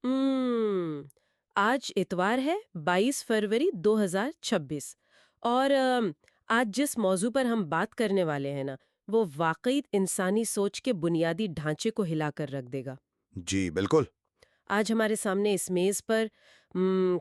آج اتوار ہے 22 فروری 2026 اور آج جس موضوع پر ہم بات کرنے والے ہیں نا وہ واقعی انسانی سوچ کے بنیادی ڈھانچے کو ہلا کر رکھ دے گا۔ جی بالکل۔ آج ہمارے سامنے اس میز پر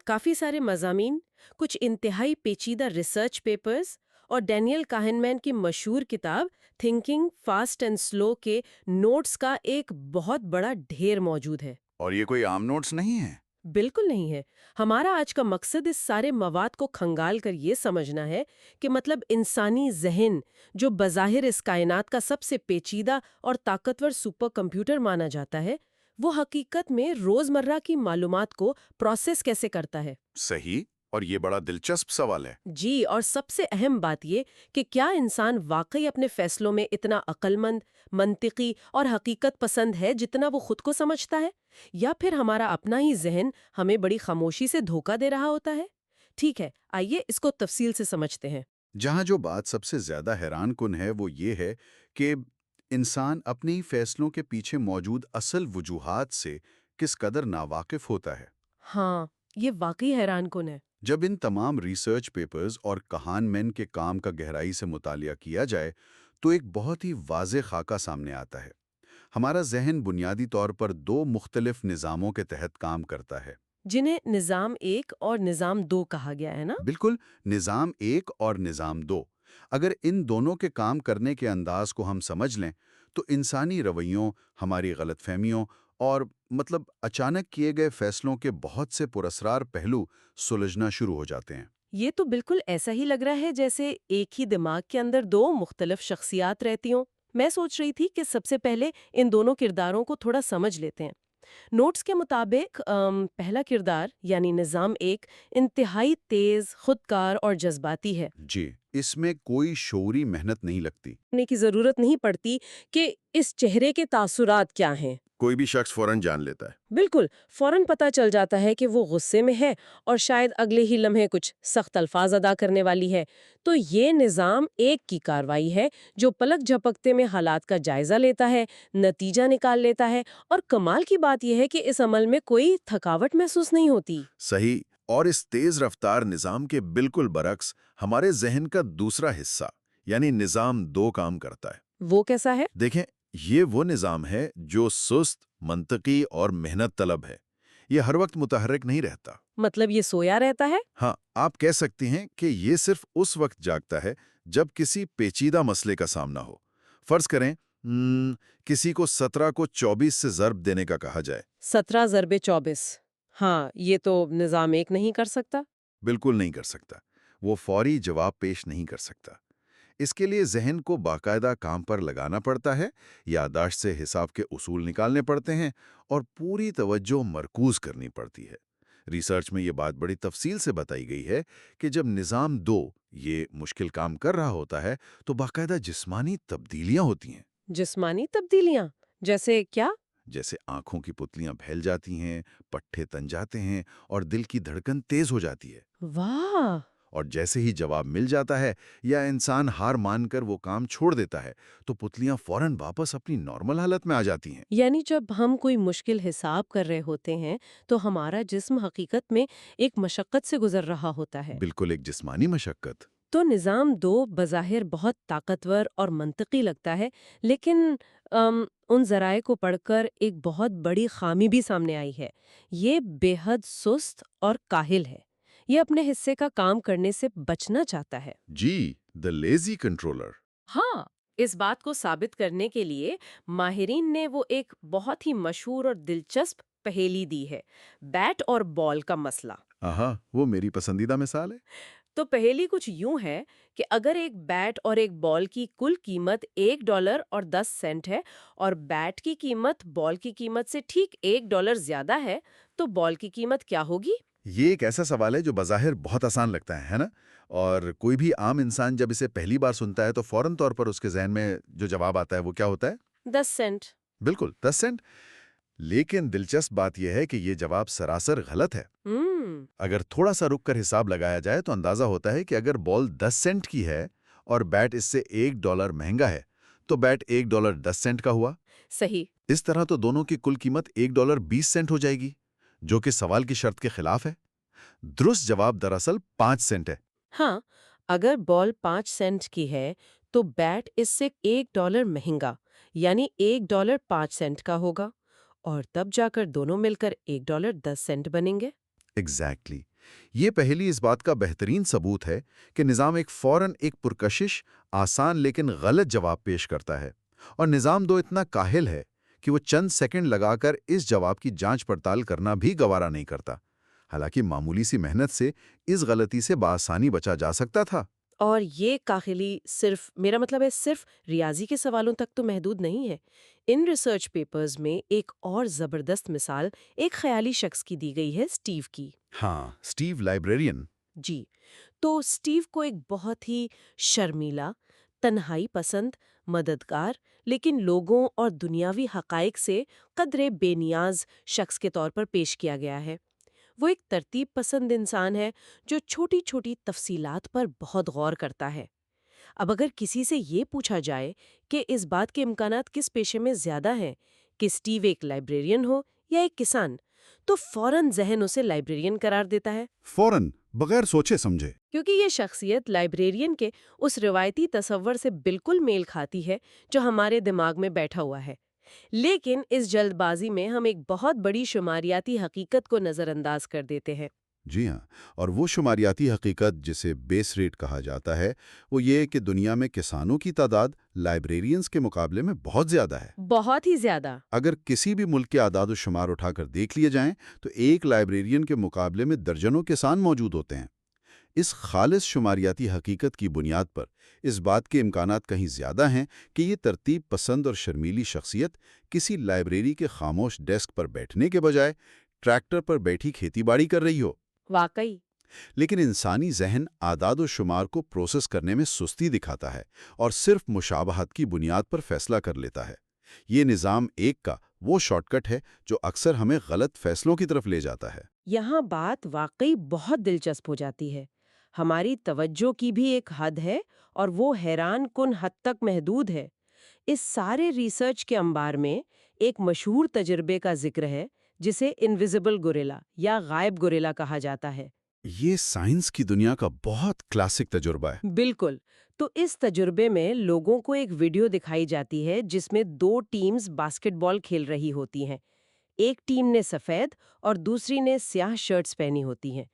کافی سارے مضامین، کچھ انتہائی پیچیدہ ریسرچ پیپرز اور ڈینیل کاہنمین کی مشہور کتاب تھنکنگ فاسٹ اینڈ سلو کے نوٹس کا ایک بہت بڑا ڈھیر موجود ہے۔ اور یہ کوئی عام نوٹس نہیں ہیں۔ بالکل نہیں ہے۔ ہمارا آج کا مقصد اس سارے مواد کو کھنگال کر یہ سمجھنا ہے کہ مطلب انسانی ذہن جو بظاہر اس کائنات کا سب سے پیچیدہ اور طاقتور سپر کمپیوٹر مانا جاتا ہے، وہ حقیقت میں روزمرہ کی معلومات کو پروسیس کیسے کرتا ہے۔ صحیح، اور یہ بڑا دلچسپ سوال ہے۔ جی، اور سب سے اہم بات یہ کہ کیا انسان واقعی اپنے فیصلوں میں اتنا عقل مند، منطقی اور حقیقت پسند ہے جتنا وہ خود کو سمجھتا ہے، یا پھر ہمارا اپنا ہی ذہن ہمیں بڑی خاموشی سے دھوکہ دے رہا ہوتا ہے؟ ٹھیک ہے، آئیے اس کو تفصیل سے سمجھتے ہیں۔ جہاں جو بات سب سے زیادہ حیران کن ہے وہ یہ ہے کہ انسان اپنی فیصلوں کے پیچھے موجود اصل وجوہات سے کس قدر ناواقف ہوتا ہے۔ ہاں، یہ واقعی حیران کن ہے۔ جب ان تمام ریسرچ پیپرز اور کہان مین کے کام کا گہرائی سے مطالعہ کیا جائے تو ایک بہت ہی واضح خاکہ سامنے آتا ہے۔ ہمارا ذہن بنیادی طور پر دو مختلف نظاموں کے تحت کام کرتا ہے۔ جنہیں نظام ایک اور نظام دو کہا گیا ہے نا؟ بالکل، نظام ایک اور نظام دو۔ اگر ان دونوں کے کام کرنے کے انداز کو ہم سمجھ لیں تو انسانی رویوں، ہماری غلط فہمیوں اور اچانک کیے گئے فیصلوں کے بہت سے پراسرار پہلو سلجھنا شروع ہو جاتے ہیں۔ یہ تو بالکل ایسا ہی لگ رہا ہے جیسے ایک ہی دماغ کے اندر دو مختلف شخصیات رہتی ہوں۔ میں سوچ رہی تھی کہ سب سے پہلے ان دونوں کرداروں کو تھوڑا سمجھ لیتے ہیں۔ نوٹس کے مطابق پہلا کردار یعنی نظام ایک انتہائی تیز، خودکار اور جذباتی ہے۔ جی، اس میں کوئی شعوری محنت نہیں لگتی۔ ہونے کی ضرورت نہیں پڑتی کہ اس چہرے کے تاثرات کیا ہیں۔ کوئی بھی شخص فوراً جان لیتا ہے۔ بالکل، فوراً پتہ چل جاتا ہے کہ وہ غصے میں ہے اور شاید اگلے ہی لمحے کچھ سخت الفاظ ادا کرنے والی ہے۔ تو یہ نظام ایک کی کارروائی ہے جو پلک جھپکتے میں حالات کا جائزہ لیتا ہے، نتیجہ نکال لیتا ہے، اور کمال کی بات یہ ہے کہ اس عمل میں کوئی تھکاوٹ محسوس نہیں ہوتی۔ صحیح، اور اس تیز رفتار نظام کے بالکل برعکس ہمارے ذہن کا دوسرا حصہ یعنی نظام دو کام کرتا ہے۔ وہ کیسا ہے؟ دیکھیں، یہ وہ نظام ہے جو سست، منطقی اور محنت طلب ہے۔ یہ ہر وقت متحرک نہیں رہتا۔ مطلب یہ سویا رہتا ہے؟ ہاں، آپ کہہ سکتی ہیں کہ یہ صرف اس وقت جاگتا ہے جب کسی پیچیدہ مسئلے کا سامنا ہو۔ فرض کریں کسی کو 17 کو 24 سے ضرب دینے کا کہا جائے۔ 17 ضرب 24؟ ہاں، یہ تو نظام ایک نہیں کر سکتا۔ بالکل نہیں کر سکتا۔ وہ فوری جواب پیش نہیں کر سکتا۔ اس کے لیے ذہن کو باقاعدہ کام پر لگانا پڑتا ہے، یادداشت سے حساب کے اصول نکالنے پڑتے ہیں اور پوری توجہ مرکوز کرنی پڑتی ہے۔ ریسرچ میں یہ بات بڑی تفصیل سے بتائی گئی ہے کہ جب نظام دو یہ مشکل کام کر رہا ہوتا ہے تو باقاعدہ جسمانی تبدیلیاں ہوتی ہیں۔ جسمانی تبدیلیاں؟ جیسے کیا؟ جیسے آنکھوں کی پتلیاں پھیل جاتی ہیں، پٹھے تن جاتے ہیں اور دل کی دھڑکن تیز ہو جاتی ہے۔ واہ! اور جیسے ہی جواب مل جاتا ہے یا انسان ہار مان کر وہ کام چھوڑ دیتا ہے تو پتلیاں فوراً واپس اپنی نارمل حالت میں آ جاتی ہیں۔ یعنی جب ہم کوئی مشکل حساب کر رہے ہوتے ہیں تو ہمارا جسم حقیقت میں ایک مشقت سے گزر رہا ہوتا ہے۔ بالکل ایک جسمانی مشقت۔ تو نظام دو بظاہر بہت طاقتور اور منطقی لگتا ہے، لیکن ان ذرائع کو پڑھ کر ایک بہت بڑی خامی بھی سامنے آئی ہے۔ یہ بے حد سست اور کاہل ہے۔ یہ اپنے حصے کا کام کرنے سے بچنا چاہتا ہے۔ جی، دا لیزی کنٹرولر۔ ہاں، اس بات کو ثابت کرنے کے لیے ماہرین نے وہ ایک بہت ہی مشہور اور دلچسپ پہیلی دی ہے، بیٹ اور بال کا مسئلہ۔ آہا، وہ میری پسندیدہ مثال ہے۔ تو پہیلی کچھ یوں ہے کہ اگر ایک بیٹ اور ایک بال کی کل قیمت $1.10 ہے اور بیٹ کی قیمت بال کی قیمت سے ٹھیک $1 زیادہ ہے تو بال کی قیمت کیا ہوگی؟ یہ ایک ایسا سوال ہے جو بظاہر بہت آسان لگتا ہے نا؟ اور کوئی بھی عام انسان جب اسے پہلی بار سنتا ہے تو فوراً طور پر اس کے ذہن میں جو جواب آتا ہے وہ کیا ہوتا ہے؟ 10 سینٹ۔ بالکل 10 سینٹ۔ لیکن دلچسپ بات یہ ہے کہ یہ جواب سراسر غلط ہے۔ اگر تھوڑا سا رک کر حساب لگایا جائے تو اندازہ ہوتا ہے کہ اگر بال 10 سینٹ کی ہے اور بیٹ اس سے $1 مہنگا ہے تو بیٹ $1.10 کا ہوا۔ صحیح۔ اس طرح تو دونوں کی کل قیمت $1.20 ہو جائے گی، جو کہ سوال کی شرط کے خلاف ہے۔ درست جواب دراصل 5 سینٹ ہے۔ ہاں، اگر بال 5 سینٹ کی ہے تو بیٹ اس سے $1 مہنگا، یعنی $1 5 سینٹ کا ہوگا، اور تب جا کر دونوں مل کر $1.10 بنیں گے۔ ایگزیکٹلی یہ پہلی اس بات کا بہترین ثبوت ہے کہ نظام فوراً ایک پرکشش، آسان لیکن غلط جواب پیش کرتا ہے، اور نظام دو اتنا کاہل ہے کہ وہ چند سیکنڈ لگا کر اس جواب کی جانچ پڑتال کرنا بھی گوارا نہیں کرتا، حالانکہ معمولی سی محنت سے اس غلطی سے بآسانی بچا جا سکتا تھا۔ اور یہ کاہلی میرا مطلب ہے صرف ریاضی کے سوالوں تک تو محدود نہیں ہے۔ ان ریسرچ پیپرز میں ایک اور زبردست مثال ایک خیالی شخص کی دی گئی ہے، اسٹیو کی۔ ہاں، اسٹیو لائبریرین۔ جی، تو اسٹیو کو ایک بہت ہی شرمیلا، تنہائی پسند، مددگار، لیکن لوگوں اور دنیاوی حقائق سے قدرے بے نیاز شخص کے طور پر پیش کیا گیا ہے۔ وہ ایک ترتیب پسند انسان ہے جو چھوٹی چھوٹی تفصیلات پر بہت غور کرتا ہے۔ اب اگر کسی سے یہ پوچھا جائے کہ اس بات کے امکانات کس پیشے میں زیادہ ہیں کہ اسٹیو ایک لائبریرین ہو یا ایک کسان، تو فوراً ذہن اسے لائبریرین قرار دیتا ہے، فوراً، بغیر سوچے سمجھے۔ کیونکہ یہ شخصیت لائبریرین کے اس روایتی تصور سے بالکل میل کھاتی ہے جو ہمارے دماغ میں بیٹھا ہوا ہے۔ لیکن اس جلد بازی میں ہم ایک بہت بڑی شماریاتی حقیقت کو نظر انداز کر دیتے ہیں۔ جی ہاں، اور وہ شماریاتی حقیقت جسے بیس ریٹ کہا جاتا ہے، وہ یہ کہ دنیا میں کسانوں کی تعداد لائبریرینز کے مقابلے میں بہت زیادہ ہے۔ بہت ہی زیادہ۔ اگر کسی بھی ملک کے اعداد و شمار اٹھا کر دیکھ لیے جائیں تو ایک لائبریرین کے مقابلے میں درجنوں کسان موجود ہوتے ہیں۔ اس خالص شماریاتی حقیقت کی بنیاد پر اس بات کے امکانات کہیں زیادہ ہیں کہ یہ ترتیب پسند اور شرمیلی شخصیت کسی لائبریری کے خاموش ڈیسک پر بیٹھنے کے بجائے ٹریکٹر پر بیٹھی کھیتی باڑی کر رہی ہو۔ واقعی۔ لیکن انسانی ذہن اعداد و شمار کو پروسیس کرنے میں سستی دکھاتا ہے اور صرف مشابہت کی بنیاد پر فیصلہ کر لیتا ہے۔ یہ نظام ایک کا وہ شارٹ کٹ ہے جو اکثر ہمیں غلط فیصلوں کی طرف لے جاتا ہے۔ یہاں بات واقعی بہت دلچسپ ہو جاتی ہے۔ ہماری توجہ کی بھی ایک حد ہے اور وہ حیران کن حد تک محدود ہے۔ اس سارے ریسرچ کے انبار میں ایک مشہور تجربے کا ذکر ہے جسے انویزیبل گوریلا یا غائب گوریلا کہا جاتا ہے۔ یہ سائنس کی دنیا کا بہت کلاسک تجربہ ہے۔ بالکل۔ تو اس تجربے میں لوگوں کو ایک ویڈیو دکھائی جاتی ہے جس میں 2 ٹیمز باسکٹ بال کھیل رہی ہوتی ہیں۔ ایک ٹیم نے سفید اور دوسری نے سیاہ شرٹس پہنی ہوتی ہیں۔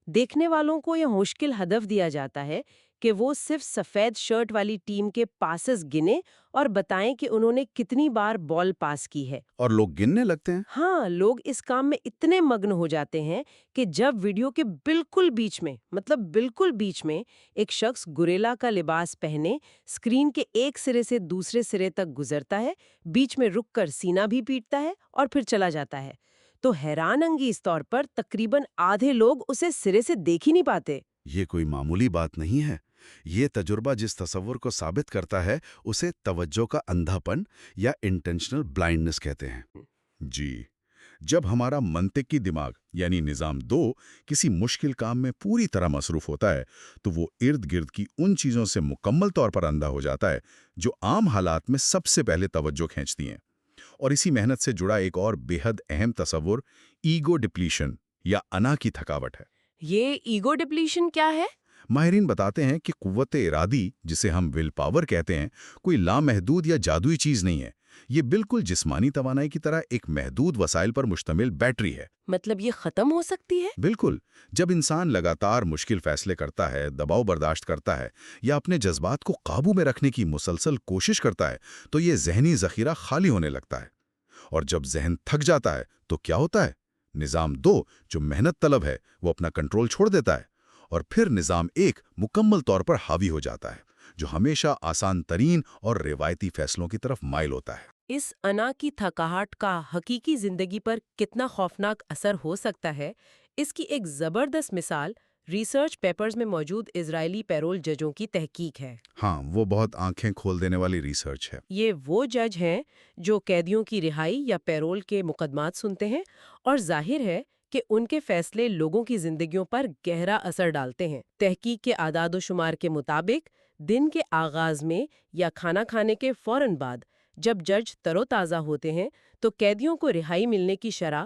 دیکھنے والوں کو یہ مشکل ہدف دیا جاتا ہے کہ وہ صرف سفید شرٹ والی ٹیم کے پاسز گنیں اور بتائیں کہ انہوں نے کتنی بار بال پاس کی ہے۔ اور لوگ گننے لگتے ہیں۔ ہاں، لوگ اس کام میں اتنے مگن ہو جاتے ہیں کہ جب ویڈیو کے بالکل بیچ میں ایک شخص گوریلا کا لباس پہنے اسکرین کے ایک سرے سے دوسرے سرے تک گزرتا ہے، بیچ میں رک کر سینہ بھی پیٹتا ہے اور پھر چلا جاتا ہے، تو حیران انگیز طور پر تقریباً آدھے لوگ اسے سرے سے دیکھ ہی نہیں پاتے۔ یہ کوئی معمولی بات نہیں ہے۔ یہ تجربہ جس تصور کو ثابت کرتا ہے اسے توجہ کا اندھا پن یا انٹینشنل بلائنڈنس کہتے ہیں۔ جی، جب ہمارا منطقی دماغ یعنی نظام 2 کسی مشکل کام میں پوری طرح مصروف ہوتا ہے تو وہ ارد گرد کی ان چیزوں سے مکمل طور پر اندھا ہو جاتا ہے جو عام حالات میں سب سے پہلے توجہ کھینچتی ہیں۔ اور اسی محنت سے جڑا ایک اور بے حد اہم تصور ایگو ڈپلیشن یا انا کی تھکاوٹ ہے۔ یہ ایگو ڈپلیشن کیا ہے؟ ماہرین بتاتے ہیں کہ قوت ارادی، جسے ہم ول پاور کہتے ہیں، کوئی لامحدود یا جادوئی چیز نہیں ہے۔ یہ بالکل جسمانی توانائی کی طرح ایک محدود وسائل پر مشتمل بیٹری ہے۔ مطلب یہ ختم ہو سکتی ہے؟ بالکل، جب انسان لگاتار مشکل فیصلے کرتا ہے، دباؤ برداشت کرتا ہے یا اپنے جذبات کو قابو میں رکھنے کی مسلسل کوشش کرتا ہے تو یہ ذہنی ذخیرہ خالی ہونے لگتا ہے۔ اور جب ذہن تھک جاتا ہے تو کیا ہوتا ہے؟ نظام 2 جو محنت طلب ہے وہ اپنا کنٹرول چھوڑ دیتا ہے، اور پھر نظام 1 مکمل طور پر حاوی ہو جاتا ہے، جو ہمیشہ آسان ترین اور روایتی فیصلوں کی طرف مائل ہوتا ہے۔ اس انا کی تھکاہٹ کا حقیقی زندگی پر کتنا خوفناک اثر ہو سکتا ہے، اس کی ایک زبردست مثال ریسرچ پیپرز میں موجود اسرائیلی پیرول ججوں کی تحقیق ہے۔ ہاں، وہ بہت آنکھیں کھول دینے والی ریسرچ ہے۔ یہ وہ جج ہیں جو قیدیوں کی رہائی یا پیرول کے مقدمات سنتے ہیں، اور ظاہر ہے کہ ان کے فیصلے لوگوں کی زندگیوں پر گہرا اثر ڈالتے ہیں۔ تحقیق کے اعداد و شمار کے مطابق دن کے آغاز میں یا کھانا کھانے کے فوراً بعد جب جج تر و تازہ ہوتے ہیں تو قیدیوں کو رہائی ملنے کی شرح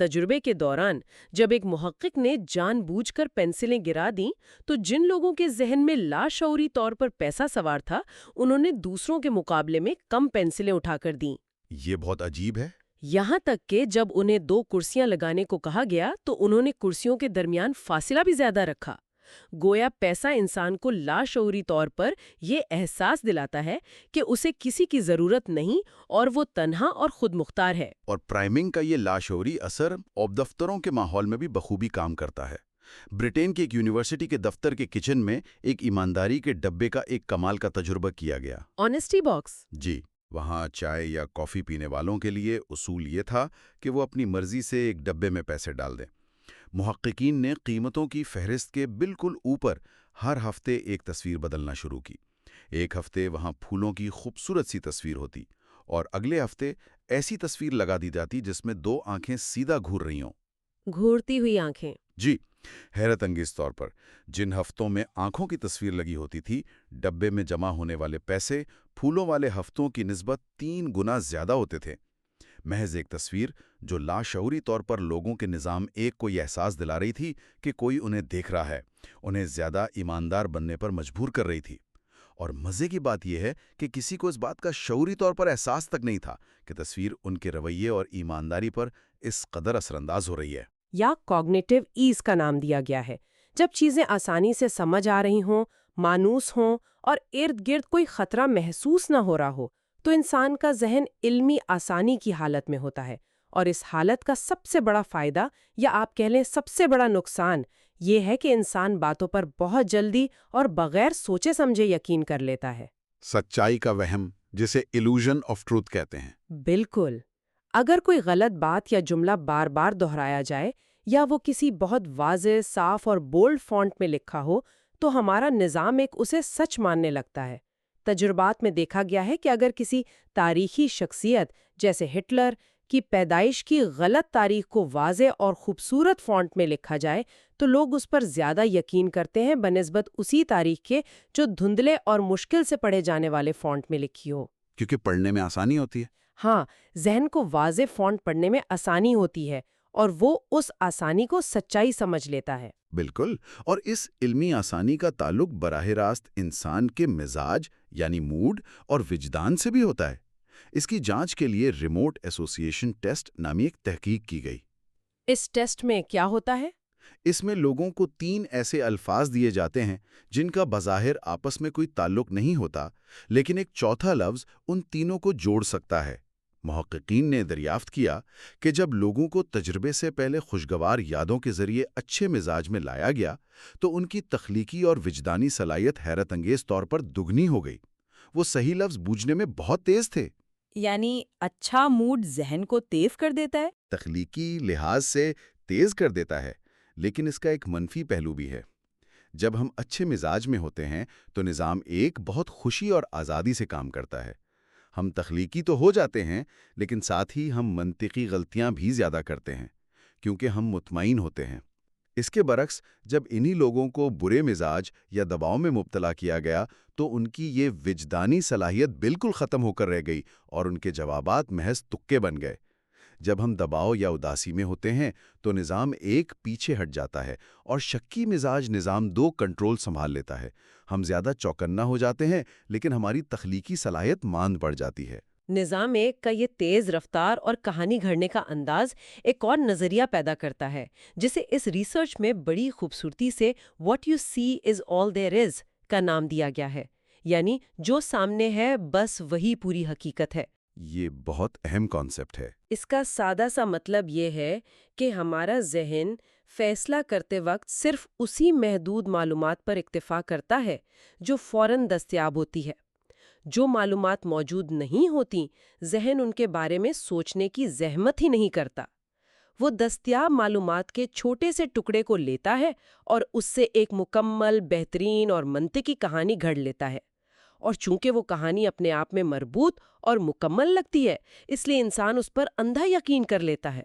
تجربے کے دوران جب ایک محقق نے جان بوجھ کر پینسلیں گرا دیں تو جن لوگوں کے ذہن میں لاشعوری طور پر پیسہ سوار تھا انہوں نے دوسروں کے مقابلے میں کم پینسلیں اٹھا کر دیں۔ یہ بہت عجیب ہے۔ یہاں تک کہ جب انہیں 2 کرسیاں لگانے کو کہا گیا تو انہوں نے کرسیوں کے درمیان فاصلہ بھی زیادہ رکھا۔ گویا پیسہ انسان کو لاشعوری طور پر یہ احساس دلاتا ہے کہ اسے کسی کی ضرورت نہیں اور وہ تنہا اور خود مختار ہے۔ اور پرائمنگ کا یہ لاشعوری اثر اب دفتروں کے ماحول میں بھی بخوبی کام کرتا ہے۔ برٹین کے ایک یونیورسٹی کے دفتر کے کچن میں ایک ایمانداری کے ڈبے کا ایک کمال کا تجربہ کیا گیا۔ Honesty box. جی، وہاں چائے یا کافی پینے والوں کے لیے اصول یہ تھا کہ وہ اپنی مرضی سے ایک ڈبے میں پیسے ڈال دیں۔ محققین نے قیمتوں کی فہرست کے بالکل اوپر ہر ہفتے ایک تصویر بدلنا شروع کی۔ ایک ہفتے وہاں پھولوں کی خوبصورت سی تصویر ہوتی اور اگلے ہفتے ایسی تصویر لگا دی جاتی جس میں 2 آنکھیں سیدھا گھور رہی ہوں۔ گھورتی ہوئی آنکھیں۔ جی، حیرت انگیز طور پر جن ہفتوں میں آنکھوں کی تصویر لگی ہوتی تھی، ڈبے میں جمع ہونے والے پیسے پھولوں والے ہفتوں کی نسبت 3 گنا زیادہ ہوتے تھے۔ محض ایک تصویر جو لاشعوری طور پر لوگوں کے نظام ایک کو یہ احساس دلا رہی تھی کہ کوئی انہیں دیکھ رہا ہے، انہیں زیادہ ایماندار بننے پر مجبور کر رہی تھی۔ اور مزے کی بات یہ ہے کہ کسی کو اس بات کا شعوری طور پر احساس تک نہیں تھا کہ تصویر ان کے رویے اور ایمانداری پر اس قدر اثر انداز ہو رہی ہے۔ یا کوگنیٹو ایز کا نام دیا گیا ہے۔ جب چیزیں آسانی سے سمجھ آ رہی ہوں، مانوس ہوں اور ارد گرد کوئی خطرہ محسوس نہ ہو رہا ہو تو انسان کا ذہن علمی آسانی کی حالت میں ہوتا ہے، اور اس حالت کا سب سے بڑا فائدہ یا آپ کہہ لیں سب سے بڑا نقصان یہ ہے کہ انسان باتوں پر بہت جلدی اور بغیر سوچے سمجھے یقین کر لیتا ہے۔ سچائی کا وہم، جسے ایلوژن آف ٹروتھ کہتے ہیں۔ بالکل۔ اگر کوئی غلط بات یا جملہ بار بار دہرایا جائے یا وہ کسی بہت واضح، صاف اور بولڈ فونٹ میں لکھا ہو تو ہمارا نظام اسے سچ ماننے لگتا ہے۔ تجربات میں دیکھا گیا ہے کہ اگر کسی تاریخی شخصیت جیسے ہٹلر کی پیدائش کی غلط تاریخ کو واضح اور خوبصورت فونٹ میں لکھا جائے تو لوگ اس پر زیادہ یقین کرتے ہیں بنسبت اسی تاریخ کے جو دھندلے اور مشکل سے پڑھے جانے والے فونٹ میں لکھی ہو۔ کیونکہ پڑھنے میں آسانی ہوتی ہے۔ ہاں، ذہن کو واضح فونٹ پڑھنے میں آسانی ہوتی ہے اور وہ اس آسانی کو سچائی سمجھ لیتا ہے۔ بالکل، اور اس علمی آسانی کا تعلق براہ راست انسان کے مزاج یعنی موڈ اور وجدان سے بھی ہوتا ہے۔ اس کی جانچ کے لیے ریموٹ ایسوسی ایشن ٹیسٹ نامی ایک تحقیق کی گئی۔ اس ٹیسٹ میں کیا ہوتا ہے؟ اس میں لوگوں کو 3 ایسے الفاظ دیے جاتے ہیں جن کا بظاہر آپس میں کوئی تعلق نہیں ہوتا، لیکن ایک چوتھا لفظ ان تینوں کو جوڑ سکتا ہے۔ محققین نے دریافت کیا کہ جب لوگوں کو تجربے سے پہلے خوشگوار یادوں کے ذریعے اچھے مزاج میں لایا گیا تو ان کی تخلیقی اور وجدانی صلاحیت حیرت انگیز طور پر دگنی ہو گئی۔ وہ صحیح لفظ بوجھنے میں بہت تیز تھے۔ یعنی اچھا موڈ ذہن کو تیز کر دیتا ہے؟ تخلیقی لحاظ سے تیز کر دیتا ہے، لیکن اس کا ایک منفی پہلو بھی ہے۔ جب ہم اچھے مزاج میں ہوتے ہیں تو نظام ایک بہت خوشی اور آزادی سے کام کرتا ہے۔ ہم تخلیقی تو ہو جاتے ہیں، لیکن ساتھ ہی ہم منطقی غلطیاں بھی زیادہ کرتے ہیں کیونکہ ہم مطمئن ہوتے ہیں۔ اس کے برعکس جب انہی لوگوں کو برے مزاج یا دباؤ میں مبتلا کیا گیا تو ان کی یہ وجدانی صلاحیت بالکل ختم ہو کر رہ گئی اور ان کے جوابات محض تکے بن گئے۔ جب ہم دباؤ یا اداسی میں ہوتے ہیں تو نظام ایک پیچھے ہٹ جاتا ہے اور شکی مزاج نظام 2 کنٹرول سنبھال لیتا ہے۔ ہم زیادہ چوکنا ہو جاتے ہیں لیکن ہماری تخلیقی صلاحیت ماند پڑ جاتی ہے۔ نظام ایک کا یہ تیز رفتار اور کہانی گھڑنے کا انداز ایک اور نظریہ پیدا کرتا ہے جسے اس ریسرچ میں بڑی خوبصورتی سے "What you see is all there is" کا نام دیا گیا ہے، یعنی جو سامنے ہے بس وہی پوری حقیقت ہے۔ یہ بہت اہم کانسیپٹ ہے۔ اس کا سادہ سا مطلب یہ ہے کہ ہمارا ذہن فیصلہ کرتے وقت صرف اسی محدود معلومات پر اکتفا کرتا ہے جو فوراً دستیاب ہوتی ہے۔ جو معلومات موجود نہیں ہوتی، ذہن ان کے بارے میں سوچنے کی زحمت ہی نہیں کرتا۔ وہ دستیاب معلومات کے چھوٹے سے ٹکڑے کو لیتا ہے اور اس سے ایک مکمل، بہترین اور منطقی کہانی گھڑ لیتا ہے۔ اور چونکہ وہ کہانی اپنے آپ میں مربوط اور مکمل لگتی ہے، اس لیے انسان اس پر اندھا یقین کر لیتا ہے۔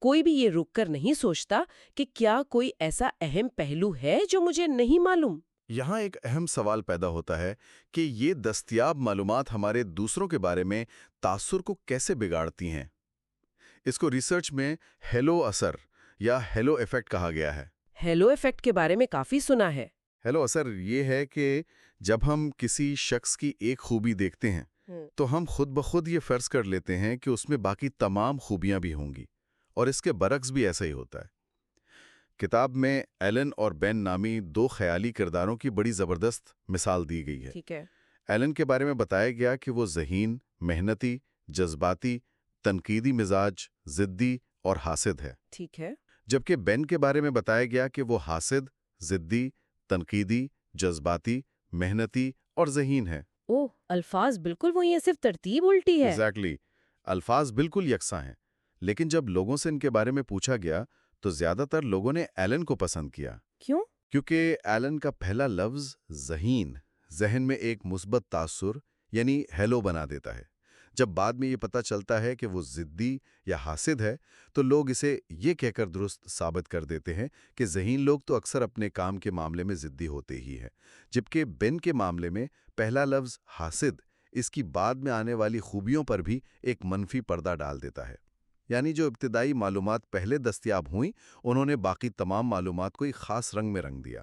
کوئی بھی یہ رک کر نہیں سوچتا کہ کیا کوئی ایسا اہم پہلو ہے جو مجھے نہیں معلوم۔ یہاں ایک اہم سوال پیدا ہوتا ہے کہ یہ دستیاب معلومات ہمارے دوسروں کے بارے میں تاثر کو کیسے بگاڑتی ہیں۔ اس کو ریسرچ میں ہیلو اثر یا ہیلو ایفیکٹ کہا گیا ہے۔ ہیلو ایفیکٹ کے بارے میں کافی سنا ہے۔ ہیلو اثر یہ ہے کہ جب ہم کسی شخص کی ایک خوبی دیکھتے ہیں تو ہم خود بخود یہ فرض کر لیتے ہیں کہ اس میں باقی تمام خوبیاں بھی ہوں گی، اور اس کے برعکس بھی ایسا ہی ہوتا ہے۔ کتاب میں ایلن اور بین نامی دو خیالی کرداروں کی بڑی زبردست مثال دی گئی ہے۔ ٹھیک ہے۔ ایلن کے بارے میں بتایا گیا کہ وہ ذہین، محنتی، جذباتی، تنقیدی مزاج، ضدی اور حاسد ہے، ٹھیک ہے۔ جبکہ بین کے بارے میں بتایا گیا کہ وہ حاسد، ضدی، تنقیدی، جذباتی، محنتی اور ذہین ہے۔ اوہ، الفاظ بالکل وہی ہیں، صرف ترتیب الٹی ہے۔ ایگزیکٹلی، الفاظ بالکل یکساں ہیں، لیکن جب لوگوں سے ان کے بارے میں پوچھا گیا تو زیادہ تر لوگوں نے ایلن کو پسند کیا۔ کیوں؟ کیونکہ ایلن کا پہلا لفظ ذہین ذہن میں ایک مثبت تاثر یعنی ہیلو بنا دیتا ہے۔ جب بعد میں یہ پتہ چلتا ہے کہ وہ ضدی یا حاسد ہے تو لوگ اسے یہ کہہ کر درست ثابت کر دیتے ہیں کہ ذہین لوگ تو اکثر اپنے کام کے معاملے میں ضدی ہوتے ہی ہیں، جبکہ بین کے معاملے میں پہلا لفظ حاسد اس کی بعد میں آنے والی خوبیوں پر بھی ایک منفی پردہ ڈال دیتا ہے۔ یعنی جو ابتدائی معلومات پہلے دستیاب ہوئیں، انہوں نے باقی تمام معلومات کو ایک خاص رنگ میں رنگ دیا۔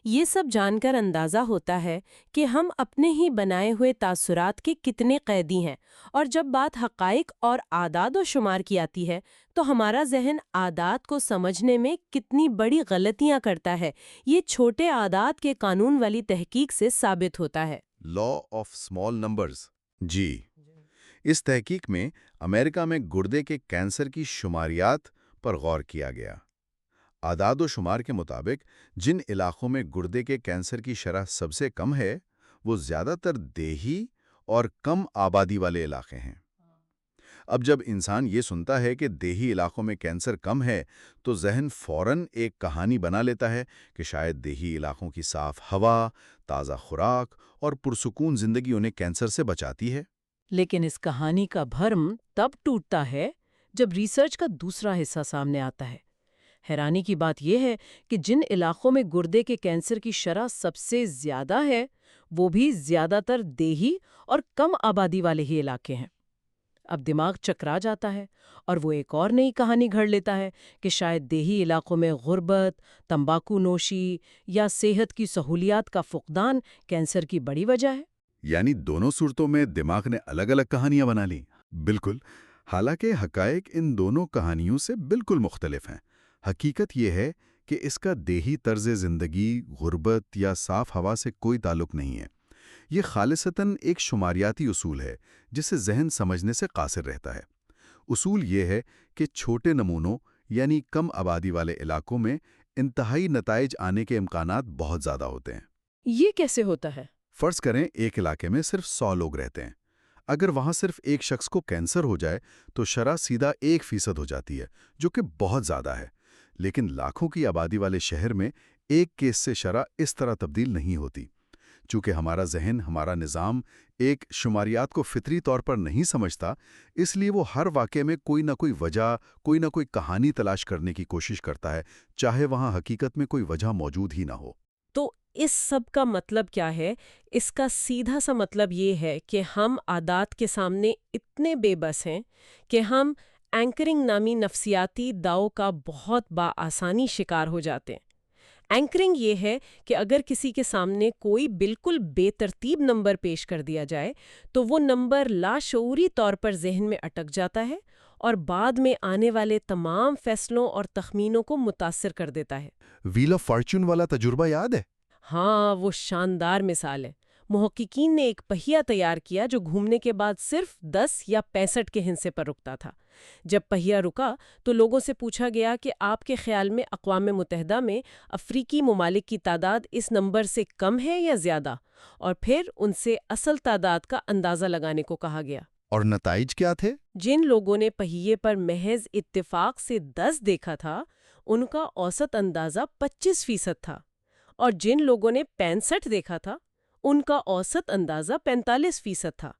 یہ سب جان کر اندازہ ہوتا ہے کہ ہم اپنے ہی بنائے ہوئے تاثرات کے کتنے قیدی ہیں، اور جب بات حقائق اور اعداد و شمار کی آتی ہے تو ہمارا ذہن اعداد کو سمجھنے میں کتنی بڑی غلطیاں کرتا ہے، یہ چھوٹے اعداد کے قانون والی تحقیق سے ثابت ہوتا ہے۔ Law of small numbers. جی، اس تحقیق میں امریکہ میں گردے کے کینسر کی شماریات پر غور کیا گیا۔ اعداد و شمار کے مطابق جن علاقوں میں گردے کے کینسر کی شرح سب سے کم ہے وہ زیادہ تر دیہی اور کم آبادی والے علاقے ہیں۔ اب جب انسان یہ سنتا ہے کہ دیہی علاقوں میں کینسر کم ہے تو ذہن فوراً ایک کہانی بنا لیتا ہے کہ شاید دیہی علاقوں کی صاف ہوا، تازہ خوراک اور پرسکون زندگی انہیں کینسر سے بچاتی ہے۔ لیکن اس کہانی کا بھرم تب ٹوٹتا ہے جب ریسرچ کا دوسرا حصہ سامنے آتا ہے۔ حیرانی کی بات یہ ہے کہ جن علاقوں میں گردے کے کینسر کی شرح سب سے زیادہ ہے وہ بھی زیادہ تر دیہی اور کم آبادی والے ہی علاقے ہیں۔ اب دماغ چکرا جاتا ہے اور وہ ایک اور نئی کہانی گھڑ لیتا ہے کہ شاید دیہی علاقوں میں غربت، تمباکو نوشی یا صحت کی سہولیات کا فقدان کینسر کی بڑی وجہ ہے۔ یعنی دونوں صورتوں میں دماغ نے الگ الگ کہانیاں بنا لیں۔ بالکل، حالانکہ حقائق ان دونوں کہانیوں سے بالکل مختلف ہیں۔ حقیقت یہ ہے کہ اس کا دیہی طرز زندگی، غربت یا صاف ہوا سے کوئی تعلق نہیں ہے۔ یہ خالصتاً ایک شماریاتی اصول ہے جسے ذہن سمجھنے سے قاصر رہتا ہے۔ اصول یہ ہے کہ چھوٹے نمونوں یعنی کم آبادی والے علاقوں میں انتہائی نتائج آنے کے امکانات بہت زیادہ ہوتے ہیں۔ یہ کیسے ہوتا ہے؟ فرض کریں ایک علاقے میں صرف 100 لوگ رہتے ہیں۔ اگر وہاں صرف ایک شخص کو کینسر ہو جائے تو شرح سیدھا 1% ہو جاتی ہے، جو کہ بہت زیادہ ہے۔ لیکن لاکھوں کی آبادی والے شہر میں ایک کیس سے شرح اس طرح تبدیل نہیں ہوتی۔ چونکہ ہمارا ذہن، ہمارا نظام ایک شماریات کو فطری طور پر نہیں سمجھتا، اس لیے وہ ہر واقعے میں کوئی نہ کوئی وجہ، کوئی نہ کوئی کہانی تلاش کرنے کی کوشش کرتا ہے، چاہے وہاں حقیقت میں کوئی وجہ موجود ہی نہ ہو۔ تو اس سب کا مطلب کیا ہے؟ اس کا سیدھا سا مطلب یہ ہے کہ ہم عادات کے سامنے اتنے بے بس ہیں کہ ہم اینکرنگ نامی نفسیاتی داؤ کا بہت بآسانی شکار ہو جاتے ہیں۔ اینکرنگ یہ ہے کہ اگر کسی کے سامنے کوئی بالکل بے ترتیب نمبر پیش کر دیا جائے تو وہ نمبر لاشعوری طور پر ذہن میں اٹک جاتا ہے اور بعد میں آنے والے تمام فیصلوں اور تخمینوں کو متاثر کر دیتا ہے۔ ویل آف فارچون والا تجربہ یاد ہے؟ ہاں، وہ شاندار مثال ہے۔ محققین نے ایک پہیہ تیار کیا جو گھومنے کے بعد صرف 10 یا 65 کے ہندسے پر رکتا تھا۔ جب پہیہ رکا تو لوگوں سے پوچھا گیا کہ آپ کے خیال میں اقوام متحدہ میں افریقی ممالک کی تعداد اس نمبر سے کم ہے یا زیادہ، اور پھر ان سے اصل تعداد کا اندازہ لگانے کو کہا گیا۔ اور نتائج کیا تھے؟ جن لوگوں نے پہیے پر محض اتفاق سے 10 دیکھا تھا ان کا اوسط اندازہ 25% تھا، اور جن لوگوں نے 65 دیکھا تھا ان کا اوسط اندازہ 45% تھا۔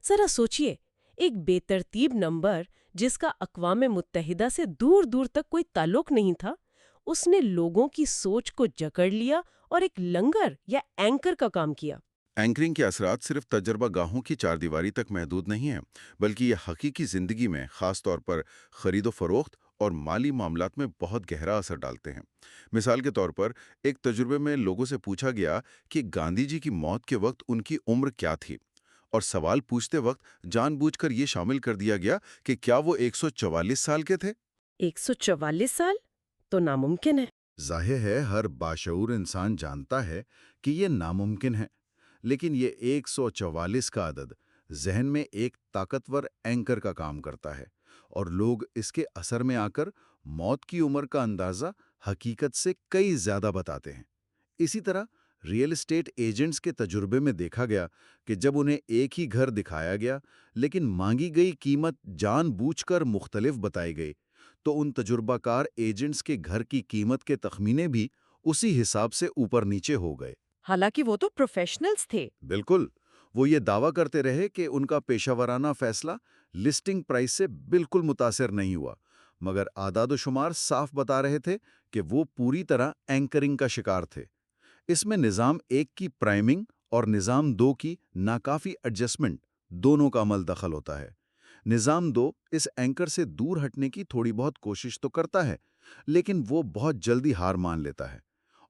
ذرا سوچئے، ایک بے ترتیب نمبر جس کا اقوام متحدہ سے دور دور تک کوئی تعلق نہیں تھا، اس نے لوگوں کی سوچ کو جکڑ لیا اور ایک لنگر یا اینکر کا کام کیا۔ اینکرنگ کے اثرات صرف تجربہ گاہوں کی چاردیواری تک محدود نہیں ہیں، بلکہ یہ حقیقی زندگی میں خاص طور پر خرید و فروخت اور مالی معاملات میں بہت گہرا اثر ڈالتے ہیں۔ مثال کے طور پر ایک تجربے میں لوگوں سے پوچھا گیا کہ گاندھی جی کی موت کے وقت ان کی عمر کیا تھی، اور سوال پوچھتے وقت جان بوجھ کر یہ شامل کر دیا گیا کہ کیا وہ 144 سال کے تھے۔ 144 سال تو ناممکن ہے۔ ظاہر ہے ہر باشعور انسان جانتا ہے کہ یہ ناممکن ہے، لیکن یہ 144 کا عدد ذہن میں ایک طاقتور اینکر کا کام کرتا ہے، اور لوگ اس کے اثر میں آ کر موت کی عمر کا اندازہ حقیقت سے کئی زیادہ بتاتے ہیں۔ اسی طرح ریئل اسٹیٹ ایجنٹس کے تجربے میں دیکھا گیا کہ جب انہیں ایک ہی گھر دکھایا گیا لیکن مانگی گئی قیمت جان بوجھ کر مختلف بتائی گئی، تو ان تجربہ کار ایجنٹس کے گھر کی قیمت کے تخمینے بھی اسی حساب سے اوپر نیچے ہو گئے۔ حالانکہ وہ تو پروفیشنلز تھے۔ بالکل، وہ یہ دعویٰ کرتے رہے کہ ان کا پیشہ ورانہ فیصلہ لسٹنگ پرائس سے بالکل متاثر نہیں ہوا، مگر اعداد و شمار صاف بتا رہے تھے کہ وہ پوری طرح اینکرنگ کا شکار تھے۔ اس میں نظام ایک کی پرائمنگ اور نظام دو کی ناکافی ایڈجسٹمنٹ دونوں کا عمل دخل ہوتا ہے۔ نظام دو اس اینکر سے دور ہٹنے کی تھوڑی بہت کوشش تو کرتا ہے، لیکن وہ بہت جلدی ہار مان لیتا ہے،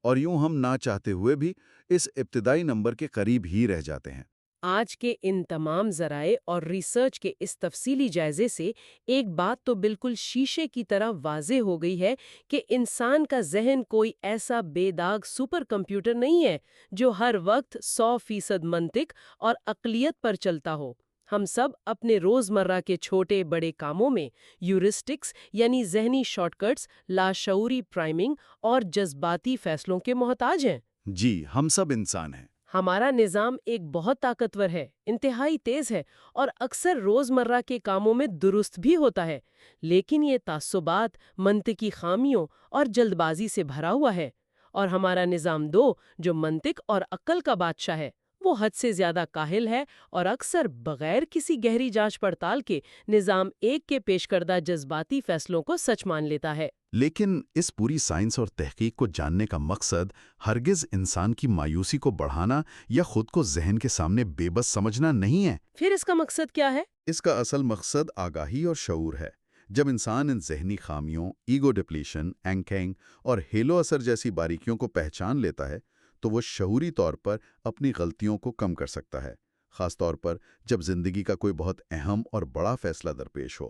اور یوں ہم نہ چاہتے ہوئے بھی اس ابتدائی نمبر کے قریب ہی رہ جاتے ہیں۔ آج کے ان تمام ذرائع اور ریسرچ کے اس تفصیلی جائزے سے ایک بات تو بالکل شیشے کی طرح واضح ہو گئی ہے کہ انسان کا ذہن کوئی ایسا بے داغ سپر کمپیوٹر نہیں ہے جو ہر وقت 100% منطق اور عقلیت پر چلتا ہو۔ ہم سب اپنے روزمرہ کے چھوٹے بڑے کاموں میں یورسٹکس یعنی ذہنی شارٹ کٹس، لاشعوری پرائمنگ اور جذباتی فیصلوں کے محتاج ہیں۔ جی، ہم سب انسان ہیں۔ ہمارا نظام ایک بہت طاقتور ہے، انتہائی تیز ہے اور اکثر روزمرہ کے کاموں میں درست بھی ہوتا ہے، لیکن یہ تعصبات، منطقی خامیوں اور جلد بازی سے بھرا ہوا ہے۔ اور ہمارا نظام دو، جو منطق اور عقل کا بادشاہ ہے، وہ حد سے زیادہ کاہل ہے اور اکثر بغیر کسی گہری جانچ پڑتال کے نظام ایک کے پیش کردہ جذباتی فیصلوں کو سچ مان لیتا ہے۔ لیکن اس پوری سائنس اور تحقیق کو جاننے کا مقصد ہرگز انسان کی مایوسی کو بڑھانا یا خود کو ذہن کے سامنے بے بس سمجھنا نہیں ہے۔ پھر اس کا مقصد کیا ہے؟ اس کا اصل مقصد آگاہی اور شعور ہے۔ جب انسان ان ذہنی خامیوں، ایگو ڈپلیشن، اینکرنگ اور ہیلو اثر جیسی باریکیوں کو پہچان لیتا ہے تو وہ شعوری طور پر اپنی غلطیوں کو کم کر سکتا ہے، خاص طور پر جب زندگی کا کوئی بہت اہم اور بڑا فیصلہ درپیش ہو۔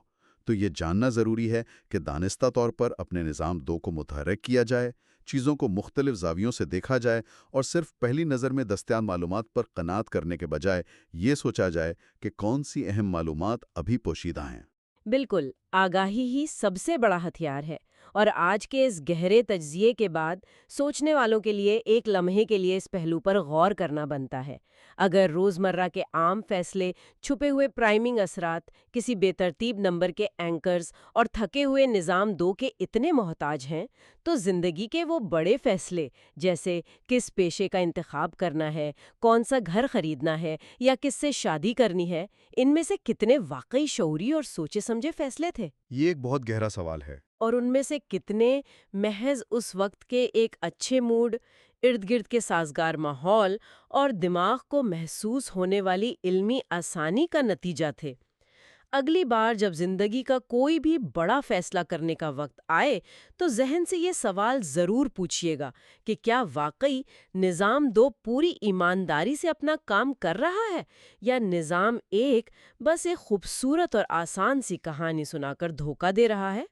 تو یہ جاننا ضروری ہے کہ دانستہ طور پر اپنے نظام دو کو متحرک کیا جائے، چیزوں کو مختلف زاویوں سے دیکھا جائے اور صرف پہلی نظر میں دستیاب معلومات پر قناعت کرنے کے بجائے یہ سوچا جائے کہ کون سی اہم معلومات ابھی پوشیدہ ہیں۔ بالکل، آگاہی ہی سب سے بڑا ہتھیار ہے، اور آج کے اس گہرے تجزیے کے بعد سوچنے والوں کے لیے ایک لمحے کے لیے اس پہلو پر غور کرنا بنتا ہے۔ اگر روزمرہ کے عام فیصلے چھپے ہوئے پرائمنگ اثرات، کسی بے ترتیب نمبر کے اینکرز اور تھکے ہوئے نظام دو کے اتنے محتاج ہیں، تو زندگی کے وہ بڑے فیصلے جیسے کس پیشے کا انتخاب کرنا ہے، کون سا گھر خریدنا ہے یا کس سے شادی کرنی ہے، ان میں سے کتنے واقعی شعوری اور سوچے سمجھے فیصلے تھے؟ یہ ایک بہت گہرا سوال ہے۔ اور ان میں سے کتنے محض اس وقت کے ایک اچھے موڈ، ارد گرد کے سازگار ماحول اور دماغ کو محسوس ہونے والی علمی آسانی کا نتیجہ تھے؟ اگلی بار جب زندگی کا کوئی بھی بڑا فیصلہ کرنے کا وقت آئے تو ذہن سے یہ سوال ضرور پوچھیے گا کہ کیا واقعی نظام دو پوری ایمانداری سے اپنا کام کر رہا ہے، یا نظام ایک بس ایک خوبصورت اور آسان سی کہانی سنا کر دھوکہ دے رہا ہے؟